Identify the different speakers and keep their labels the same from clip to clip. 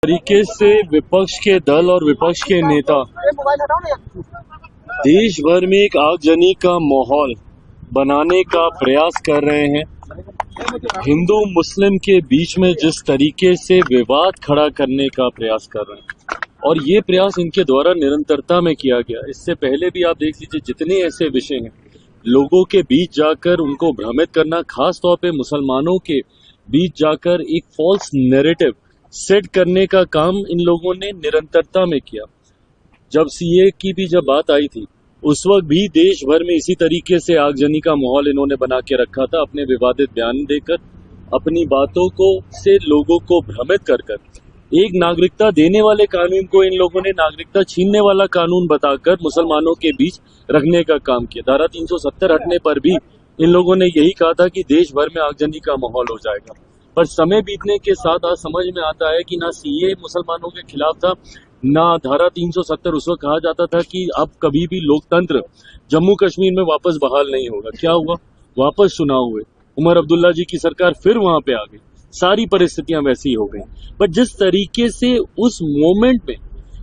Speaker 1: तरीके से विपक्ष के दल और विपक्ष के नेता देश भर में एक आगजनी का माहौल बनाने का प्रयास कर रहे हैं। हिंदू मुस्लिम के बीच में जिस तरीके से विवाद खड़ा करने का प्रयास कर रहे हैं और ये प्रयास इनके द्वारा निरंतरता में किया गया। इससे पहले भी आप देख लीजिए जितने ऐसे विषय हैं, लोगों के बीच जाकर उनको भ्रमित करना, खास तौर पे मुसलमानों के बीच जाकर एक फॉल्स नैरेटिव सेट करने का काम इन लोगों ने निरंतरता में किया। जब सीए की भी जब बात आई थी, उस वक्त भी देश भर में इसी तरीके से आगजनी का माहौल इन्होंने बना के रखा था, अपने विवादित बयान देकर, अपनी बातों को से लोगों को भ्रमित कर एक नागरिकता देने वाले कानून को इन लोगों ने नागरिकता छीनने वाला कानून बताकर मुसलमानों के बीच रखने का काम किया। धारा 370 हटने पर भी इन लोगों ने यही कहा था कि देश भर में आगजनी का माहौल हो जाएगा। पर समय बीतने के साथ आज समझ में आता है कि ना सीए मुसलमानों के खिलाफ था, ना धारा 370 उस वक्त कहा जाता था कि अब कभी भी लोकतंत्र जम्मू कश्मीर में वापस बहाल नहीं होगा। क्या हुआ? वापस चुनाव हुए, उमर अब्दुल्ला जी की सरकार फिर वहां पे आ गई, सारी परिस्थितियां वैसी हो गई। पर जिस तरीके से उस मोमेंट में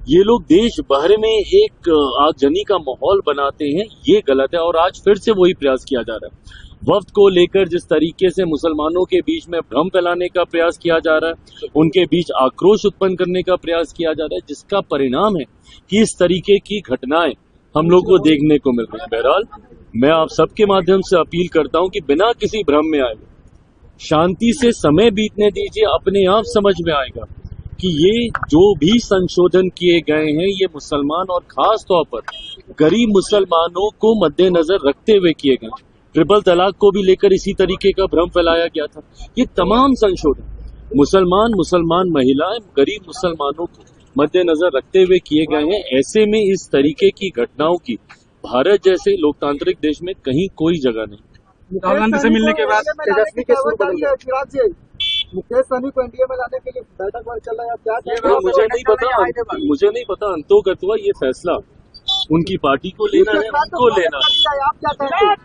Speaker 1: ये लोग देश भर में एक आगजनी का माहौल बनाते हैं, ये गलत है। और आज फिर से वही प्रयास किया जा रहा है। वक्त को लेकर जिस तरीके से मुसलमानों के बीच में भ्रम फैलाने का प्रयास किया जा रहा है, उनके बीच आक्रोश उत्पन्न करने का प्रयास किया जा रहा है, जिसका परिणाम है कि इस तरीके की घटनाएं हम लोग को देखने को मिल रही है। बहरहाल मैं आप सबके माध्यम से अपील करता हूं कि बिना किसी भ्रम में आए शांति से समय बीतने दीजिए। अपने आप समझ में आएगा कि ये जो भी संशोधन किए गए हैं, ये मुसलमान और खास तौर पर गरीब मुसलमानों को मद्देनजर रखते हुए किए गए। ट्रिपल तलाक को भी लेकर इसी तरीके का भ्रम फैलाया गया था। ये तमाम संशोधन मुसलमान महिलाएं, गरीब मुसलमानों को मद्देनजर रखते हुए किए गए हैं। ऐसे में इस तरीके की घटनाओं की भारत जैसे लोकतांत्रिक देश में कहीं कोई जगह नहीं।
Speaker 2: राहुल गांधी से मिलने के बाद तेजस्वी के सुर बदल गए।
Speaker 3: मुकेश सहनी को एनडीए में लाने के लिए बैठक चल रहा है, क्या
Speaker 1: मुझे नहीं पता अंतोगत्वा ये फैसला उनकी पार्टी को लेना है, उनको लेना है।
Speaker 3: आप क्या कहते हैं?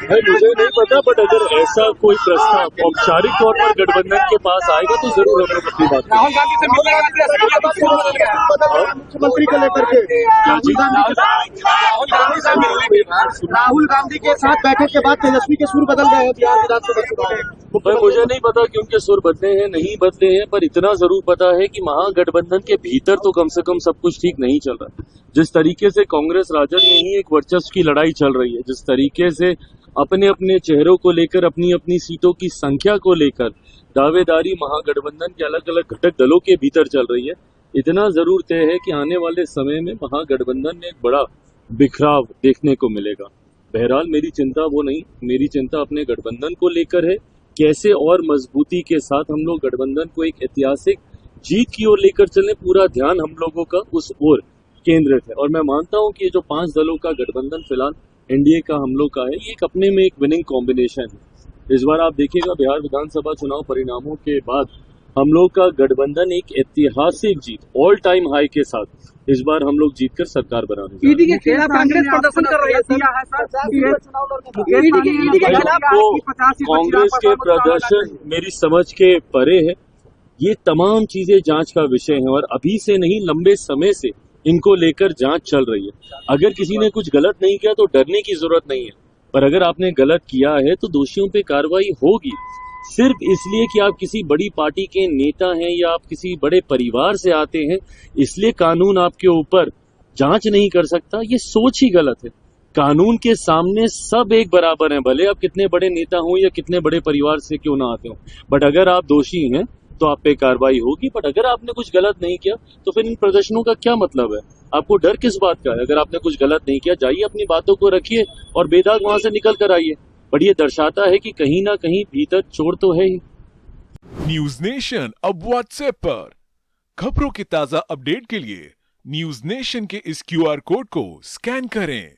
Speaker 1: मुझे नहीं पता, बट अगर ऐसा कोई प्रस्ताव औपचारिक तौर पर गठबंधन के पास आएगा तो जरूर हम लोग अपनी बात
Speaker 2: राहुल गांधी से मिलने के बाद
Speaker 3: मुख्यमंत्री को लेकर के राहुल गांधी के साथ बैठक के बाद तेजस्वी के सुर बदल गए हैं बिहार विधानसभा चुनाव।
Speaker 1: पर मुझे नहीं पता कि उनके सुर बदले हैं नहीं बदले हैं, पर इतना जरूर पता है कि महागठबंधन के भीतर तो कम से कम सब कुछ ठीक नहीं चल रहा। जिस तरीके से कांग्रेस राजद में ही एक वर्चस्व की लड़ाई चल रही है, जिस तरीके से अपने अपने चेहरों को लेकर, अपनी अपनी सीटों की संख्या को लेकर दावेदारी महागठबंधन के अलग अलग घटक दलों के भीतर चल रही है, इतना जरूर तय है कि आने वाले समय में महागठबंधन में एक बड़ा बिखराव देखने को मिलेगा। बहरहाल मेरी चिंता वो नहीं, मेरी चिंता अपने गठबंधन को लेकर है। कैसे और मजबूती के साथ हम लोग गठबंधन को एक ऐतिहासिक जीत की ओर लेकर चलें, पूरा ध्यान हम लोगों का उस ओर केंद्रित है। और मैं मानता हूं कि ये जो 5 दलों का गठबंधन फिलहाल एनडीए का हम लोग का है, ये एक अपने में एक विनिंग कॉम्बिनेशन है। इस बार आप देखिएगा बिहार विधानसभा चुनाव परिणामों के बाद हम लोग का गठबंधन एक ऐतिहासिक जीत, ऑल टाइम हाई के साथ इस बार हम लोग जीतकर सरकार बनाने
Speaker 2: ईडी के खिलाफ कांग्रेस प्रदर्शन कर रही है।
Speaker 1: कांग्रेस के प्रदर्शन मेरी समझ के परे है। ये तमाम चीजें जांच का विषय है और अभी से नहीं, लंबे समय से इनको लेकर जांच चल रही है। अगर किसी ने कुछ गलत नहीं किया तो डरने की जरूरत नहीं है, पर अगर आपने गलत किया है तो दोषियों पे कार्रवाई होगी। सिर्फ इसलिए कि आप किसी बड़ी पार्टी के नेता हैं या आप किसी बड़े परिवार से आते हैं, इसलिए कानून आपके ऊपर जांच नहीं कर सकता, ये सोच ही गलत है। कानून के सामने सब एक बराबर हैं, भले आप कितने बड़े नेता हों या कितने बड़े परिवार से क्यों ना आते हो। बट अगर आप दोषी हैं तो आप पे कार्रवाई होगी। बट अगर आपने कुछ गलत नहीं किया तो फिर इन प्रदर्शनों का क्या मतलब है? आपको डर किस बात का है? अगर आपने कुछ गलत नहीं किया, जाइए अपनी बातों को रखिए और बेदाग वहां से निकल कर आइए। बट ये दर्शाता है कि कहीं ना कहीं भीतर चोर तो है ही।
Speaker 4: न्यूज नेशन अब व्हाट्सएप पर खबरों की ताजा अपडेट के लिए न्यूज नेशन के इस क्यूआर कोड को स्कैन करें।